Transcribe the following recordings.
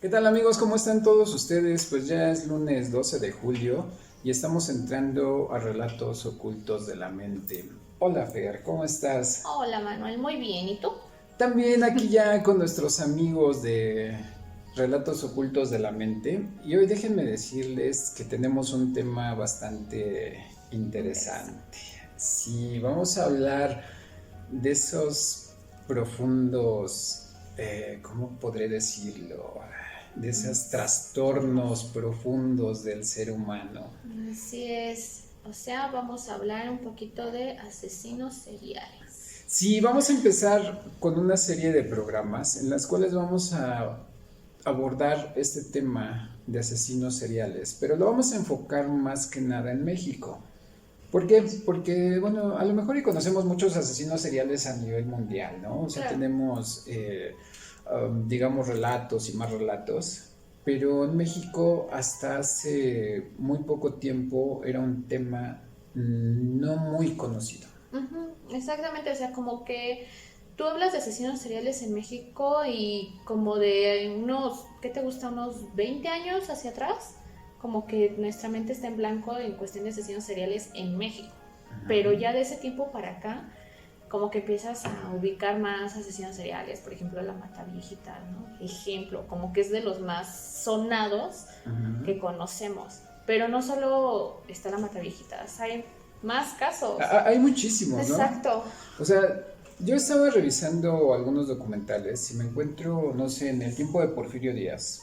¿Qué tal amigos? ¿Cómo están todos ustedes? Pues ya es lunes 12 de julio y estamos entrando a Relatos Ocultos de la Mente. Hola Fer, ¿cómo estás? Hola Manuel, muy bien. ¿Y tú? También aquí ya con nuestros amigos de Relatos Ocultos de la Mente y hoy déjenme decirles que tenemos un tema bastante Interesante. interesante. Sí, vamos a hablar de esos profundos, ¿cómo podré decirlo? De esos trastornos profundos del ser humano. Así es. O sea, vamos a hablar un poquito de asesinos seriales. Sí, vamos a empezar con una serie de programas en las cuales vamos a abordar este tema de asesinos seriales, pero lo vamos a enfocar más que nada en México. ¿Por qué? Porque, bueno, a lo mejor y conocemos muchos asesinos seriales a nivel mundial, ¿no? O sea, Claro. tenemos, digamos, relatos y más relatos, pero en México hasta hace muy poco tiempo era un tema no muy conocido. Ujú, exactamente, o sea, como que tú hablas de asesinos seriales en México y como de unos, ¿qué te gusta? Unos 20 años hacia atrás, como que nuestra mente está en blanco en cuestión de asesinos seriales en México. Pero ya de ese tiempo para acá, como que empiezas a ubicar más asesinos seriales, por ejemplo la Mataviejitas, ¿no? Ejemplo, como que es de los más sonados que conocemos. Pero no solo está la Mataviejitas, hay más casos. Hay muchísimos, ¿no? Exacto. O sea, yo estaba revisando algunos documentales y me encuentro, no sé, en el tiempo de Porfirio Díaz,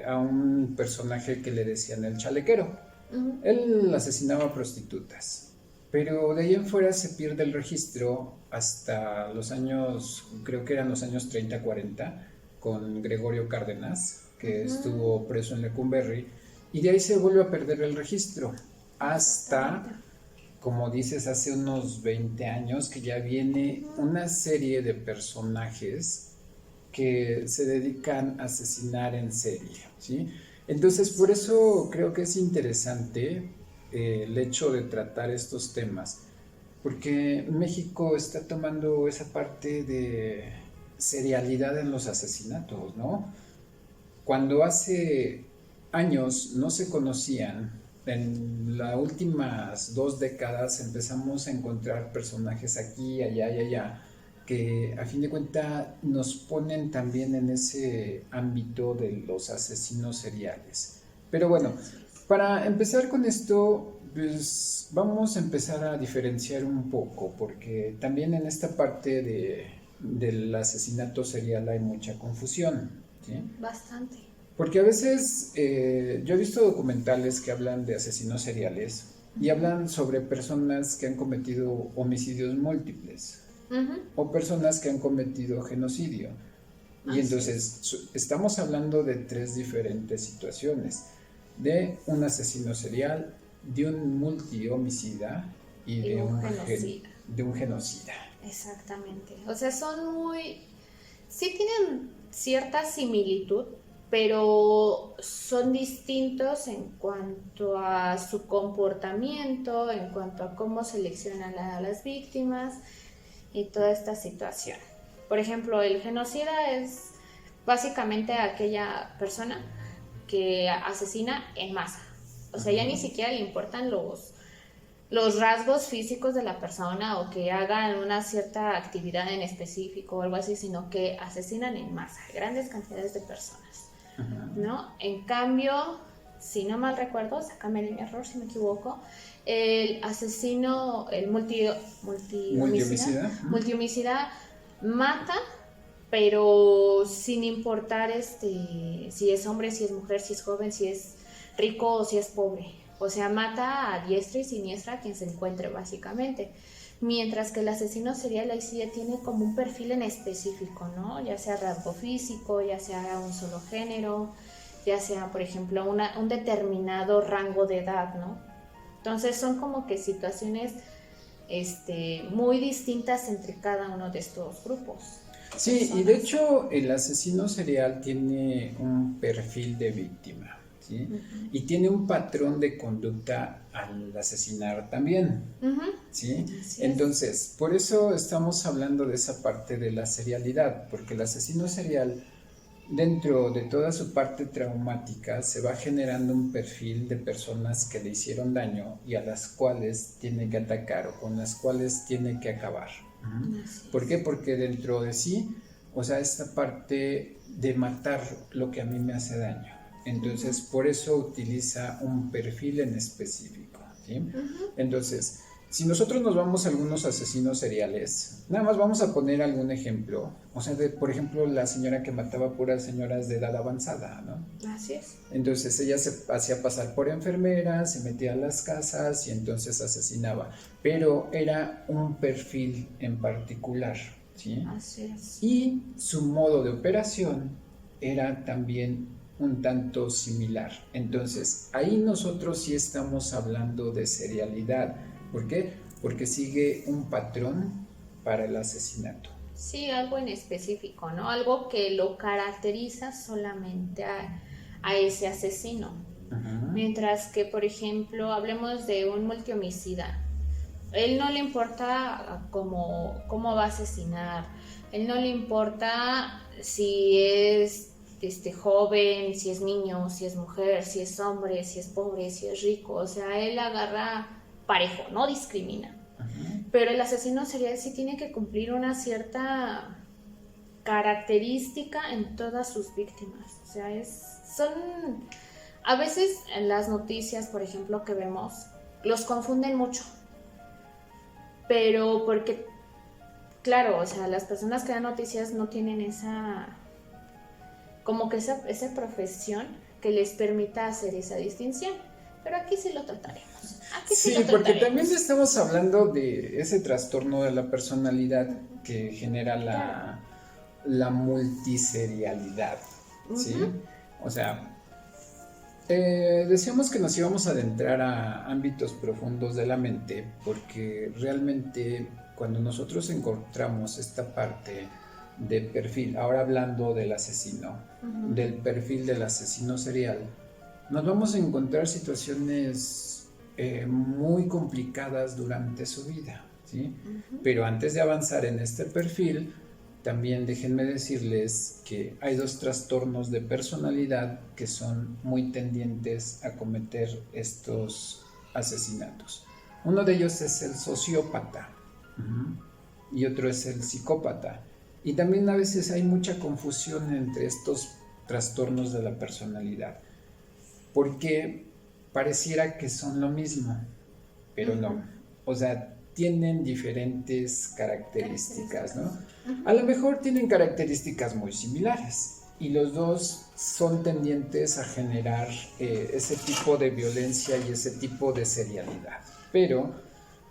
a un personaje que le decían el chalequero. Él asesinaba prostitutas, pero de ahí en fuera se pierde el registro hasta los años, creo que eran los años 30, 40, con Gregorio Cárdenas, que estuvo preso en Lecumberri, y de ahí se vuelve a perder el registro hasta, Exactamente. como dices, hace unos 20 años que ya viene una serie de personajes que se dedican a asesinar en serie, ¿sí? Entonces, por eso creo que es interesante el hecho de tratar estos temas, porque México está tomando esa parte de serialidad en los asesinatos, ¿no? Cuando hace años no se conocían, en las últimas 2 décadas empezamos a encontrar personajes aquí, allá y allá, que a fin de cuentas nos ponen también en ese ámbito de los asesinos seriales. Pero bueno, Así es. para empezar con esto, pues vamos a empezar a diferenciar un poco, porque también en esta parte del asesinato serial hay mucha confusión, ¿sí? Bastante. Porque a veces yo he visto documentales que hablan de asesinos seriales y hablan sobre personas que han cometido homicidios múltiples o personas que han cometido genocidio. Y Así es. entonces estamos hablando de 3 diferentes situaciones, de un asesino serial, de un multihomicida y Y un genocida. de un genocida. Exactamente. O sea, son muy... Sí tienen cierta similitud, pero son distintos en cuanto a su comportamiento, en cuanto a cómo seleccionan a las víctimas y toda esta situación. Por ejemplo, el genocida es básicamente aquella persona que asesina en masa. O sea, ya ni siquiera le importan los rasgos físicos de la persona o que hagan una cierta actividad en específico o algo así, sino que asesinan en masa, grandes cantidades de personas, ¿no? En cambio, si no mal recuerdo, sácame el error si me equivoco, el asesino, el Multihomicida. multihomicida mata, pero sin importar si es hombre, si es mujer, si es joven, si es rico o si es pobre. O sea, mata a diestra y siniestra a quien se encuentre, básicamente. Mientras que el asesino serial ahí sí ya tiene como un perfil en específico, ¿no? Ya sea rasgo físico, ya sea un solo género, ya sea, por ejemplo, un determinado rango de edad, ¿no? Entonces son como que situaciones muy distintas entre cada uno de estos grupos de Sí, y de personas. hecho el asesino serial tiene un perfil de víctima, ¿sí? Y tiene un patrón de conducta al asesinar también, ¿sí? Así es. Entonces, por eso estamos hablando de esa parte de la serialidad, porque el asesino serial dentro de toda su parte traumática se va generando un perfil de personas que le hicieron daño y a las cuales tiene que atacar o con las cuales tiene que acabar. ¿Por qué? Porque dentro de sí, o sea, esta parte de matar lo que a mí me hace daño. Entonces, por eso utiliza un perfil en específico, ¿sí? Entonces, si nosotros nos vamos a algunos asesinos seriales, nada más vamos a poner algún ejemplo. O sea, por ejemplo, la señora que mataba puras señoras de edad avanzada, ¿no? Así es. Entonces ella se hacía pasar por enfermera, se metía a las casas y entonces asesinaba. Pero era un perfil en particular, ¿sí? Así es. Y su modo de operación era también un tanto similar. Entonces, ahí nosotros sí estamos hablando de serialidad. ¿Por qué? Porque sigue un patrón para el asesinato. Sí, algo en específico, ¿no? Algo que lo caracteriza solamente a ese asesino. Mientras que, por ejemplo, hablemos de un multihomicida. Él no le importa cómo va a asesinar. Él no le importa si es joven, si es niño, si es mujer, si es hombre, si es pobre, si es rico. O sea, él agarra parejo, no discrimina. Pero el asesino serial sí tiene que cumplir una cierta característica en todas sus víctimas. O sea, a veces en las noticias, por ejemplo, que vemos, los confunden mucho. Pero porque, claro, o sea, las personas que dan noticias no tienen esa profesión que les permita hacer esa distinción. Pero aquí sí lo trataremos. Sí, porque también estamos hablando de ese trastorno de la personalidad que genera la multiserialidad, ¿sí? O sea, decíamos que nos íbamos a adentrar a ámbitos profundos de la mente porque realmente cuando nosotros encontramos esta parte de perfil, ahora hablando del asesino, del perfil del asesino serial, nos vamos a encontrar situaciones muy complicadas durante su vida, ¿sí? Pero antes de avanzar en este perfil, también déjenme decirles que hay dos trastornos de personalidad que son muy tendientes a cometer estos asesinatos. Uno de ellos es el sociópata y otro es el psicópata. Y también a veces hay mucha confusión entre estos trastornos de la personalidad, porque pareciera que son lo mismo, pero no. O sea, tienen diferentes características, ¿no? A lo mejor tienen características muy similares y los dos son tendientes a generar ese tipo de violencia y ese tipo de serialidad. Pero,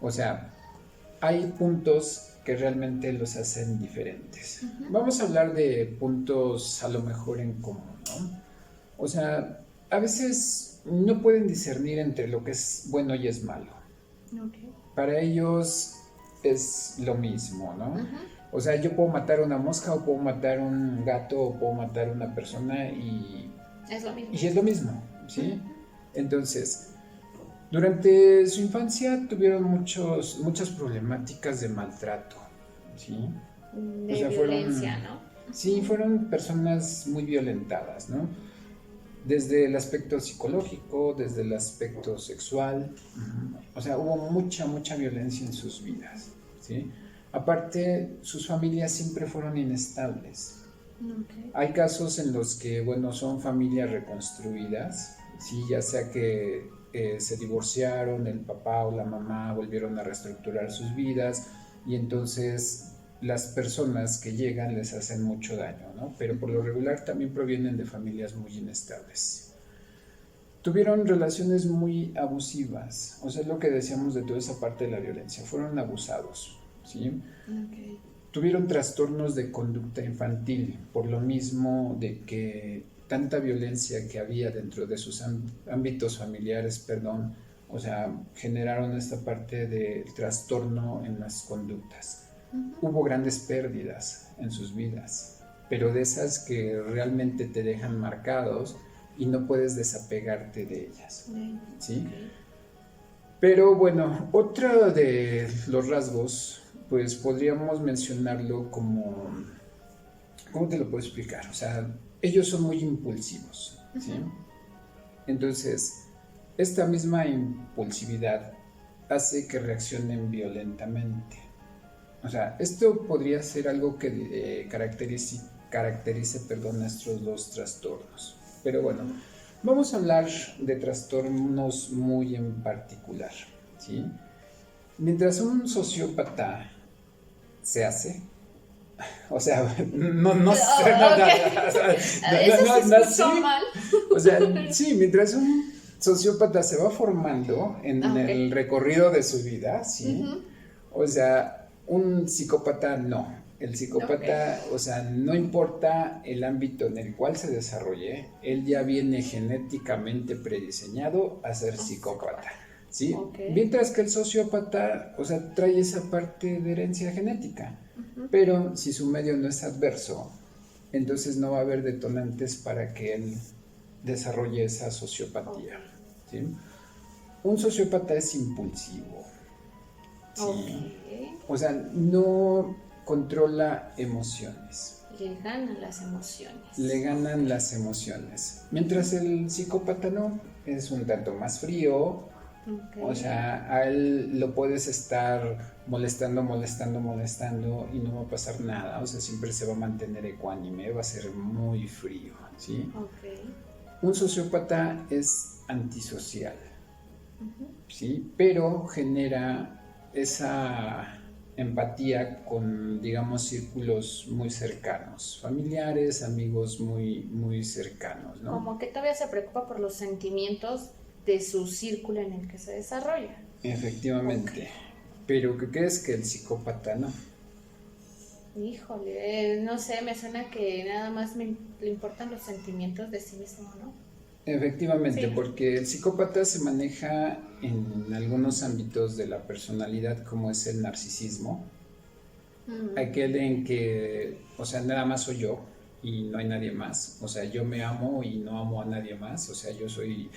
o sea, hay puntos que realmente los hacen diferentes. Vamos a hablar de puntos a lo mejor en común, ¿no? O sea, a veces no pueden discernir entre lo que es bueno y es malo. Okay. Para ellos es lo mismo, ¿no? O sea, yo puedo matar una mosca o puedo matar un gato o puedo matar una persona y es lo mismo. Y es lo mismo, ¿sí? Entonces, durante su infancia tuvieron muchas problemáticas de maltrato, ¿sí? De violencia, ¿no? Sí, fueron personas muy violentadas, ¿no? Desde el aspecto psicológico, desde el aspecto sexual, o sea, hubo mucha violencia en sus vidas, ¿sí? Aparte, sus familias siempre fueron inestables. Okay. Hay casos en los que, bueno, son familias reconstruidas, ¿sí? Ya sea que se divorciaron, el papá o la mamá volvieron a reestructurar sus vidas y entonces las personas que llegan les hacen mucho daño, ¿no? Pero por lo regular también provienen de familias muy inestables. Tuvieron relaciones muy abusivas, o sea, es lo que decíamos de toda esa parte de la violencia, fueron abusados, ¿sí? Okay. Tuvieron trastornos de conducta infantil, por lo mismo de que tanta violencia que había dentro de sus ámbitos familiares, o sea, generaron esta parte de trastorno en las conductas. Hubo grandes pérdidas en sus vidas, pero de esas que realmente te dejan marcados y no puedes desapegarte de ellas, ¿sí? Okay. Pero bueno, otro de los rasgos, pues podríamos mencionarlo como, ¿cómo te lo puedo explicar? O sea, ellos son muy impulsivos, ¿sí? Entonces, esta misma impulsividad hace que reaccionen violentamente. O sea, esto podría ser algo que caracterice, nuestros dos trastornos. Pero bueno, vamos a hablar de trastornos muy en particular, ¿sí? Mientras un sociópata se hace, o sea, no sé, Eso se escuchó mal. o sea, sí, mientras un sociópata se va formando en el recorrido de su vida, ¿sí? O sea, un psicópata no. El psicópata, o sea, no importa el ámbito en el cual se desarrolle, él ya viene genéticamente prediseñado a ser psicópata, ¿sí? Mientras que el sociópata, o sea, trae esa parte de herencia genética, pero si su medio no es adverso, entonces no va a haber detonantes para que él desarrolle esa sociopatía, ¿sí? Un sociópata es impulsivo, ¿sí? O sea, no controla emociones. Le ganan las emociones. Le ganan las emociones. Mientras el psicópata no, es un tanto más frío. O sea, a él lo puedes estar molestando y no va a pasar nada. O sea, siempre se va a mantener ecuánime, va a ser muy frío, ¿sí? Un sociópata es antisocial, ¿sí? Pero genera esa empatía con, digamos, círculos muy cercanos, familiares, amigos muy, muy cercanos, ¿no? Como que todavía se preocupa por los sentimientos de su círculo en el que se desarrolla. Efectivamente. Pero ¿qué crees? Que el psicópata no. Híjole, no sé, me suena que nada más le importan los sentimientos de sí mismo, ¿no? Efectivamente, sí. Porque el psicópata se maneja en algunos ámbitos de la personalidad, como es el narcisismo, aquel en que, o sea, nada más soy yo y no hay nadie más, o sea, yo me amo y no amo a nadie más, o sea, yo soy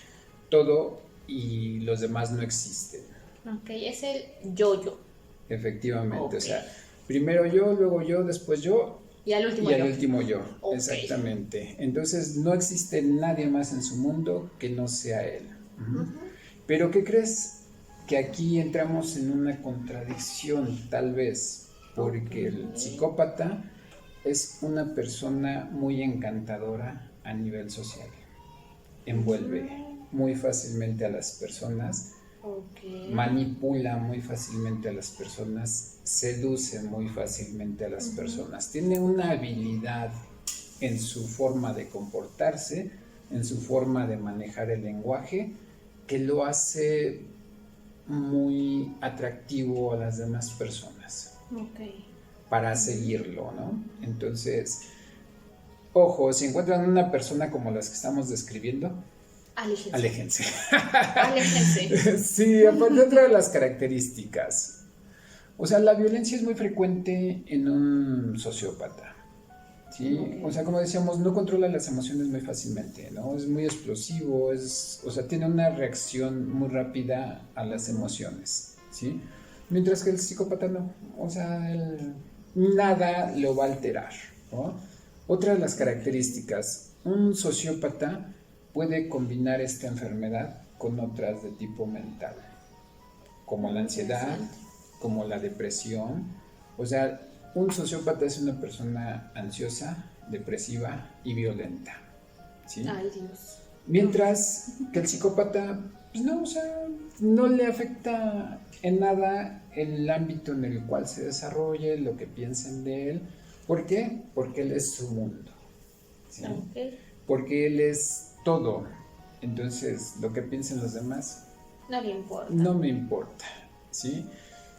todo y los demás no existen. Ok, es el yo-yo. Efectivamente, o sea, primero yo, luego yo, después yo. Y al último yo. Okay. Exactamente. Entonces no existe nadie más en su mundo que no sea él. Pero ¿qué crees? Que aquí entramos en una contradicción, tal vez, porque el psicópata es una persona muy encantadora a nivel social. Envuelve muy fácilmente a las personas. Manipula muy fácilmente a las personas, seduce muy fácilmente a las personas, tiene una habilidad en su forma de comportarse, en su forma de manejar el lenguaje, que lo hace muy atractivo a las demás personas para seguirlo, ¿no? Entonces, ojo, si encuentran una persona como las que estamos describiendo, aléjense. Sí, aparte otra de las características. O sea, la violencia es muy frecuente en un sociópata, ¿sí? O sea, como decíamos, no controla las emociones muy fácilmente, ¿no? Es muy explosivo, o sea, tiene una reacción muy rápida a las emociones, ¿sí? Mientras que el psicópata no, o sea, nada lo va a alterar, ¿no? Otra de las características, un sociópata puede combinar esta enfermedad con otras de tipo mental, como la ansiedad, como la depresión. O sea, un sociópata es una persona ansiosa, depresiva y violenta, ¿sí? Ay, Dios. Mientras que el psicópata, pues no, o sea, no le afecta en nada el ámbito en el cual se desarrolle, lo que piensen de él. ¿Por qué? Porque él es su mundo, ¿sí? Porque él es todo. Entonces, lo que piensen los demás no le importa. No me importa, ¿sí?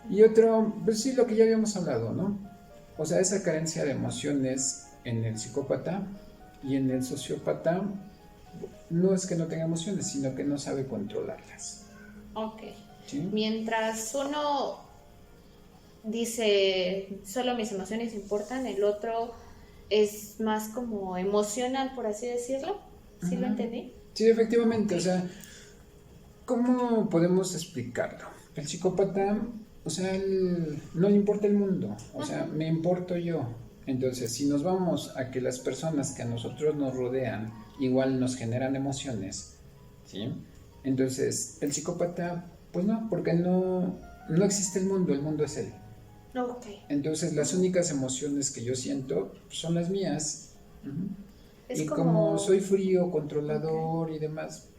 Y otro, pues sí, lo que ya habíamos hablado, ¿no? O sea, esa carencia de emociones en el psicópata y en el sociópata no es que no tenga emociones, sino que no sabe controlarlas. ¿Sí? Mientras uno dice, solo mis emociones importan, el otro es más como emocional, por así decirlo. ¿Sí lo entendí? Sí, efectivamente, o sea, ¿cómo podemos explicarlo? El psicópata, o sea, él no le importa el mundo, o sea, me importo yo, Entonces, si nos vamos a que las personas que a nosotros nos rodean igual nos generan emociones, ¿sí? Entonces, el psicópata, pues no, porque no existe el mundo es él. Ok. Entonces, las únicas emociones que yo siento son las mías. Ujú. Es Y como como, soy frío, controlador ok. y demás,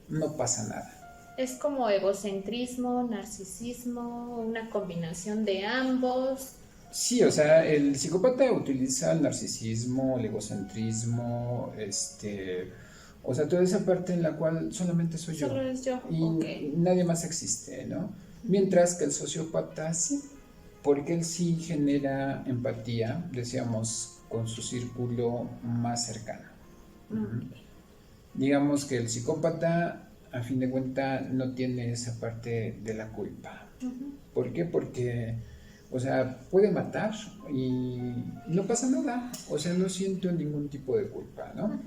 no pasa nada. Es como egocentrismo, narcisismo, una combinación de ambos. Sí, o sea, el psicópata utiliza el narcisismo, el egocentrismo, o sea, toda esa parte en la cual solamente soy yo Solo es yo, y ok. nadie más existe, ¿no? Mientras que el sociópata sí, porque él sí genera empatía, decíamos, con su círculo más cercano. Ujú. Ok. Digamos que el psicópata, a fin de cuentas, no tiene esa parte de la culpa. Ujú. ¿Por qué? Porque, o sea, puede matar y no pasa nada. O sea, no siento ningún tipo de culpa, ¿no? Ujú.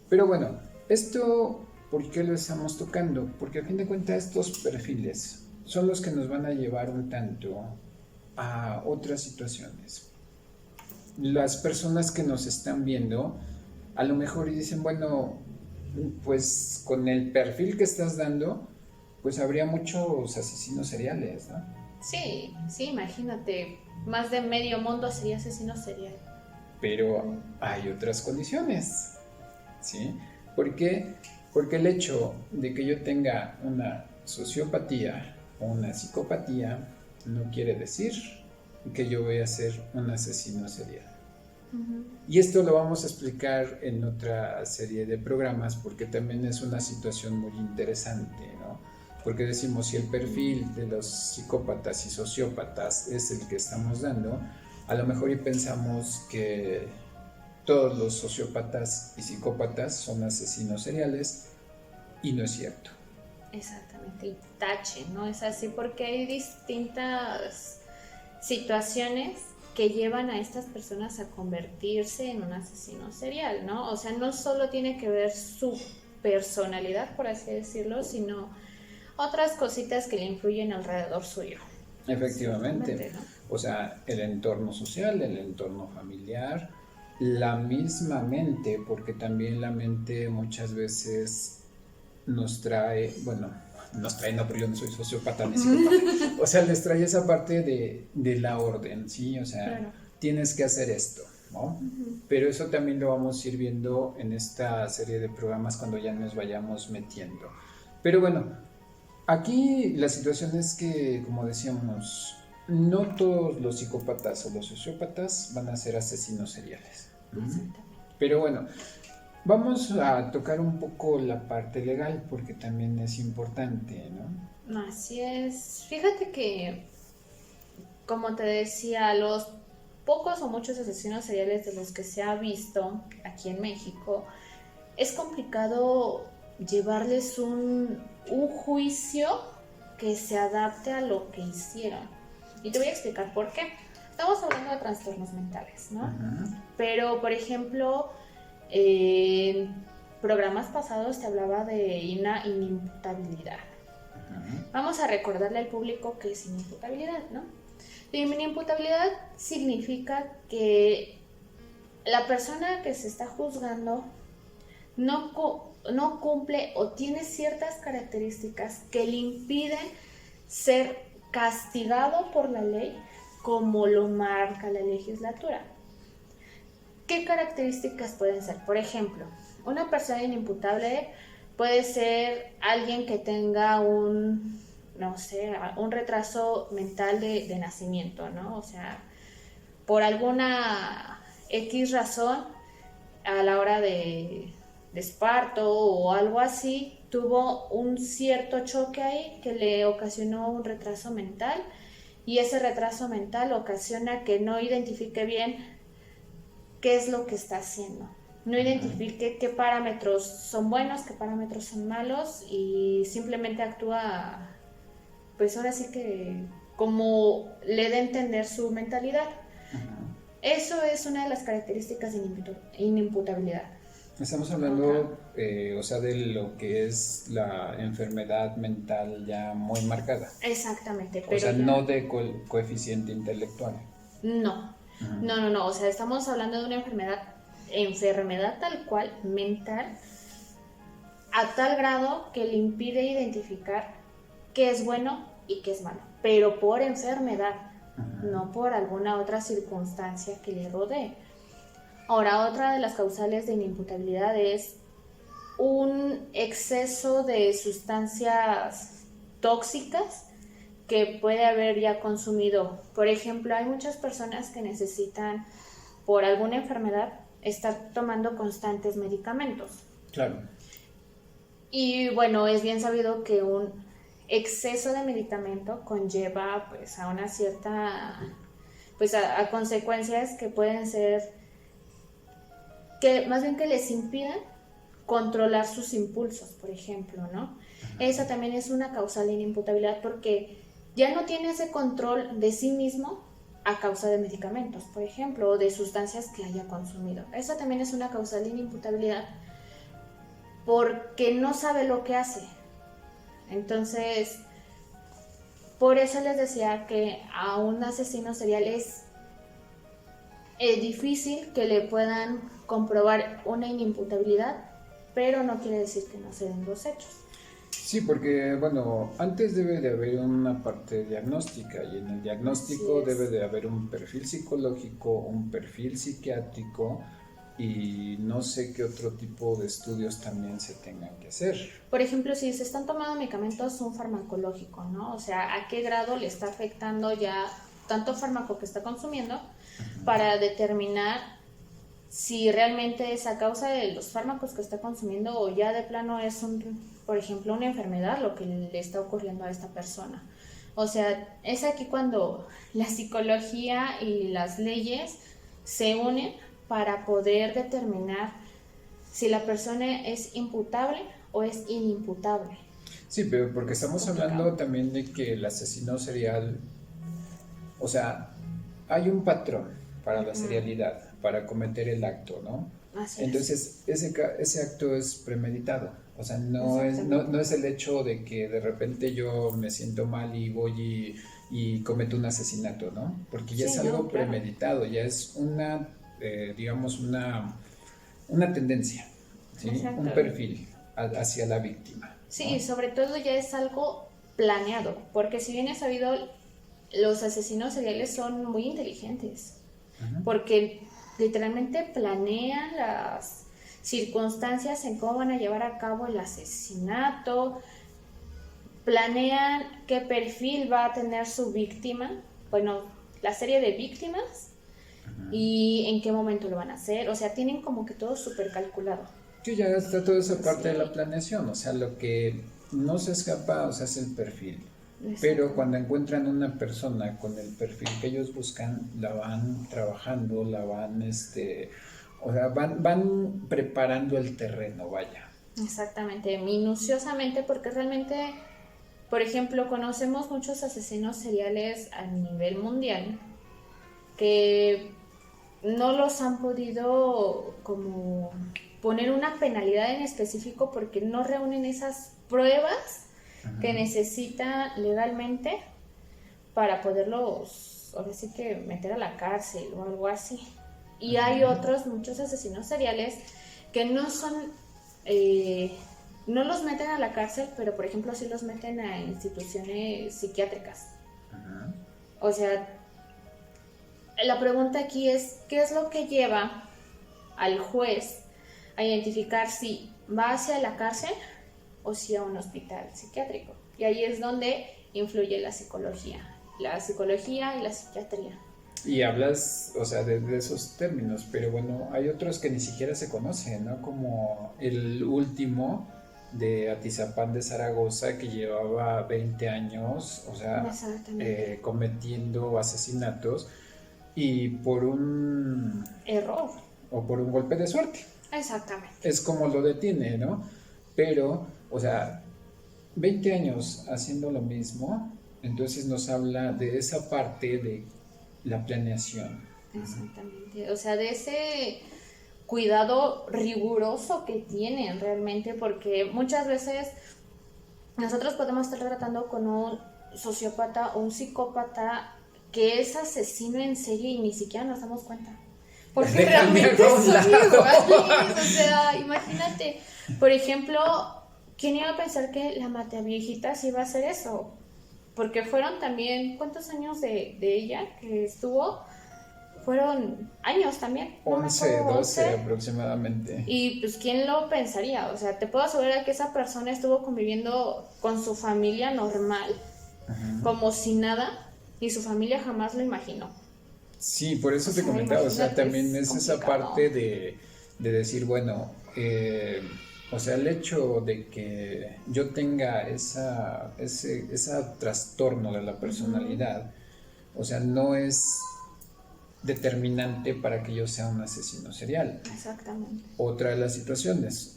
Pero bueno, esto, ¿por qué lo estamos tocando? Porque a fin de cuentas estos perfiles son los que nos van a llevar un tanto a otras situaciones. Las personas que nos están viendo, a lo mejor y dicen, bueno, pues con el perfil que estás dando, pues habría muchos asesinos seriales, ¿no? Sí, sí, imagínate, más de medio mundo sería asesino serial. Pero hay otras condiciones, ¿sí? ¿Por qué? Porque el hecho de que yo tenga una sociopatía o una psicopatía no quiere decir que yo voy a ser un asesino serial. Ujú. Y esto lo vamos a explicar en otra serie de programas porque también es una situación muy interesante, ¿no? Porque decimos, si el perfil de los psicópatas y sociópatas es el que estamos dando, a lo mejor y pensamos que todos los sociópatas y psicópatas son asesinos seriales y no es cierto. Exactamente, y tache, ¿no? Es así porque hay distintas situaciones que llevan a estas personas a convertirse en un asesino serial, ¿no? O sea, no solo tiene que ver su personalidad, por así decirlo, sino otras cositas que le influyen alrededor suyo. Efectivamente, Ciertamente, ¿no? o sea, el entorno social, el entorno familiar, la misma mente, porque también la mente muchas veces nos trae, bueno, nos trae, no, pero yo no soy sociópata ni psicópata, o sea, les trae esa parte de la orden, ¿sí? O sea, Claro. tienes que hacer esto, ¿no? Pero eso también lo vamos a ir viendo en esta serie de programas cuando ya nos vayamos metiendo. Pero bueno, aquí la situación es que, como decíamos, no todos los psicópatas o los sociópatas van a ser asesinos seriales. Exactamente. Pero bueno, vamos a tocar un poco la parte legal porque también es importante, ¿no? Así es. Fíjate que, como te decía, los pocos o muchos asesinos seriales de los que se ha visto aquí en México, es complicado llevarles un juicio que se adapte a lo que hicieron. Y te voy a explicar por qué. Estamos hablando de trastornos mentales, ¿no? Ujú. Pero, por ejemplo, en programas pasados te hablaba de una inimputabilidad. Vamos a recordarle al público qué es inimputabilidad, ¿no? La inimputabilidad significa que la persona que se está juzgando no cumple o tiene ciertas características que le impiden ser castigado por la ley como lo marca la legislatura. ¿Qué características pueden ser? Por ejemplo, una persona inimputable puede ser alguien que tenga no sé, un retraso mental de nacimiento, ¿no? O sea, por alguna X razón, a la hora de esparto o algo así, tuvo un cierto choque ahí que le ocasionó un retraso mental y ese retraso mental ocasiona que no identifique bien qué es lo que está haciendo. No identifique qué parámetros son buenos, qué parámetros son malos y simplemente actúa, pues ahora sí que como le dé a entender su mentalidad. Eso es una de las características de inimputabilidad. Estamos Otra. hablando, o sea, de lo que es la enfermedad mental ya muy marcada. Exactamente, O pero sea, no ya de coeficiente intelectual. no. No, o sea, estamos hablando de una enfermedad tal cual, mental, a tal grado que le impide identificar qué es bueno y qué es malo, pero por enfermedad, no por alguna otra circunstancia que le rodee. Ahora, otra de las causales de inimputabilidad es un exceso de sustancias tóxicas que puede haber ya consumido. Por ejemplo, hay muchas personas que necesitan, por alguna enfermedad, estar tomando constantes medicamentos. Claro. Y bueno, es bien sabido que un exceso de medicamento conlleva pues a una cierta, pues a consecuencias que pueden ser, que más bien que les impidan controlar sus impulsos, por ejemplo, ¿no? Esa también es una causal de inimputabilidad porque ya no tiene ese control de sí mismo a causa de medicamentos, por ejemplo, o de sustancias que haya consumido. Esa también es una causal de inimputabilidad porque no sabe lo que hace. Entonces, por eso les decía que a un asesino serial es difícil que le puedan comprobar una inimputabilidad, pero no quiere decir que no se den los hechos. Sí, porque, bueno, antes debe de haber una parte diagnóstica y en el diagnóstico debe de haber un perfil psicológico, un perfil psiquiátrico y no sé qué otro tipo de estudios también se tengan que hacer. Por ejemplo, si se están tomando medicamentos, un farmacológico, ¿no? O sea, ¿a qué grado le está afectando ya tanto fármaco que está consumiendo para determinar si realmente es a causa de los fármacos que está consumiendo o ya de plano es, por ejemplo, una enfermedad lo que le está ocurriendo a esta persona? O sea, es aquí cuando la psicología y las leyes se unen para poder determinar si la persona es imputable o es inimputable. Sí, pero porque estamos hablando también de que el asesino serial, o sea, hay un patrón para la serialidad, para cometer el acto, ¿no? Así Entonces, ese acto es premeditado. O sea, no es el hecho de que de repente yo me siento mal y voy y cometo un asesinato, ¿no? Porque ya es algo premeditado, ya es una, digamos, una tendencia, ¿sí? Un perfil hacia la víctima. Sí, y sobre todo ya es algo planeado, porque si bien es sabido, los asesinos seriales son muy inteligentes, porque literalmente planean las circunstancias en cómo van a llevar a cabo el asesinato, planean qué perfil va a tener su víctima, bueno, la serie de víctimas, y en qué momento lo van a hacer, o sea, tienen como que todo súper calculado. Sí, ya está toda esa parte de la planeación, o sea, lo que no se escapa, o sea, es el perfil. Pero cuando encuentran una persona con el perfil que ellos buscan, la van trabajando, la van, o sea, van preparando el terreno, vaya. Exactamente, minuciosamente, porque realmente, por ejemplo, conocemos muchos asesinos seriales a nivel mundial que no los han podido como poner una penalidad en específico porque no reúnen esas pruebas que necesitan legalmente para poderlos, ahora sí que meter a la cárcel o algo así. Y hay muchos asesinos seriales que no son, no los meten a la cárcel, pero por ejemplo sí los meten a instituciones psiquiátricas. O sea, la pregunta aquí es, ¿qué es lo que lleva al juez a identificar si va hacia la cárcel o si a un hospital psiquiátrico? Y ahí es donde influye la psicología y la psiquiatría. Y hablas, o sea, de esos términos, pero bueno, hay otros que ni siquiera se conocen, ¿no? Como el último de Atizapán de Zaragoza, que llevaba 20 años, o sea, cometiendo asesinatos y por un error o por un golpe de suerte. Exactamente. Es como lo detiene, ¿no? Pero, o sea, 20 años haciendo lo mismo, entonces nos habla de esa parte de la planeación. Exactamente, o sea, de ese cuidado riguroso que tienen realmente, porque muchas veces nosotros podemos estar tratando con un sociópata o un psicópata que es asesino en serie y ni siquiera nos damos cuenta. Porque Déjame realmente a un son lado. iguales. O sea, imagínate, por ejemplo, ¿quién iba a pensar que la Mataviejitas iba a hacer eso? Porque fueron también, ¿cuántos años de ella que estuvo? Fueron años también. No me 11, acuerdo, 12 11. aproximadamente. Y pues, ¿quién lo pensaría? O sea, te puedo asegurar que esa persona estuvo conviviendo con su familia normal, como si nada, y su familia jamás lo imaginó. Sí, por eso O te sea, comentaba, o sea, imagínate, también es es esa complicado. parte de decir, bueno, o sea, el hecho de que yo tenga ese trastorno de la personalidad, o sea, no es determinante para que yo sea un asesino serial. Exactamente. Otra de las situaciones,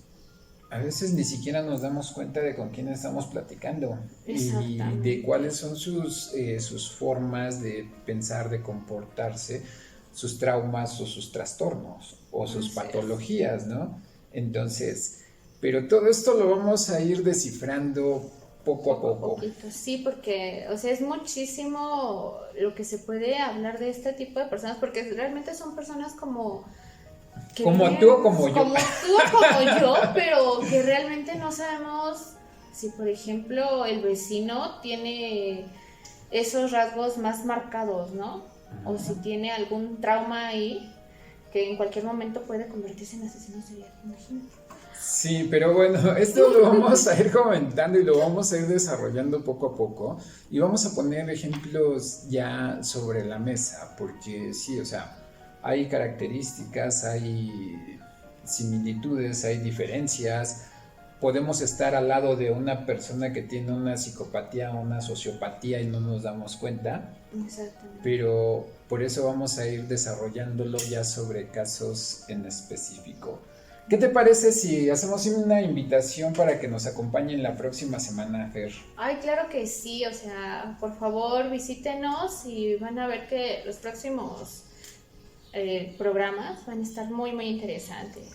a veces ni siquiera nos damos cuenta de con quién estamos platicando y de Exactamente. cuáles son sus formas de pensar, de comportarse, sus traumas o sus trastornos o sus Así es. patologías, ¿no? Entonces, pero todo esto lo vamos a ir descifrando poco a poco. Poquito, sí, porque, o sea, es muchísimo lo que se puede hablar de este tipo de personas, porque realmente son personas como que Como viven, tú o como yo. como tú o como yo, pero que realmente no sabemos si, por ejemplo, el vecino tiene esos rasgos más marcados, ¿no? O si tiene algún trauma ahí que en cualquier momento puede convertirse en asesino serial, imagínate. Sí, pero bueno, esto lo vamos a ir comentando y lo vamos a ir desarrollando poco a poco y vamos a poner ejemplos ya sobre la mesa, porque sí, o sea, hay características, hay similitudes, hay diferencias. Podemos estar al lado de una persona que tiene una psicopatía o una sociopatía y no nos damos cuenta, Exactamente. pero por eso vamos a ir desarrollándolo ya sobre casos en específico. ¿Qué te parece si hacemos una invitación para que nos acompañen la próxima semana, Fer? Ay, claro que sí, o sea, por favor visítenos y van a ver que los próximos programas van a estar muy, muy interesantes.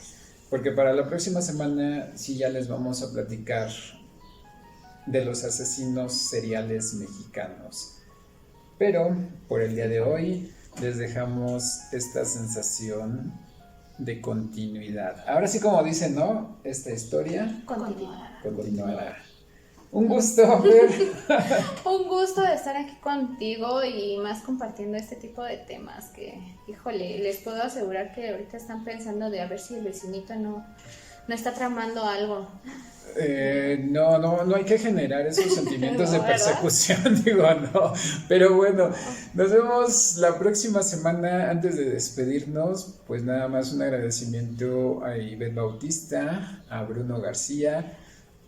Porque para la próxima semana sí ya les vamos a platicar de los asesinos seriales mexicanos. Pero por el día de hoy les dejamos esta sensación de continuidad. Ahora sí, como dicen, ¿no? Esta historia continuará. Un gusto, Fer. Un gusto de estar aquí contigo y más compartiendo este tipo de temas que, híjole, les puedo asegurar que ahorita están pensando de a ver si el vecinito no está tramando algo. No hay que generar esos sentimientos No, de persecución, digo, no. Pero bueno, nos vemos la próxima semana. Antes de despedirnos, pues nada más un agradecimiento a Ivette Bautista, a Bruno García,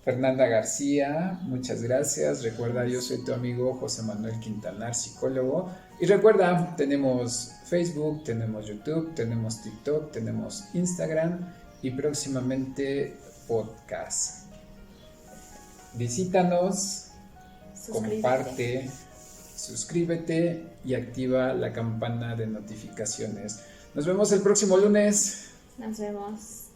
Fernanda García, muchas gracias. Recuerda, yo soy tu amigo José Manuel Quintanar, psicólogo. Y recuerda, tenemos Facebook, tenemos YouTube, tenemos TikTok, tenemos Instagram y próximamente podcast. Visítanos, comparte, suscríbete y activa la campana de notificaciones. Nos vemos el próximo lunes. Nos vemos.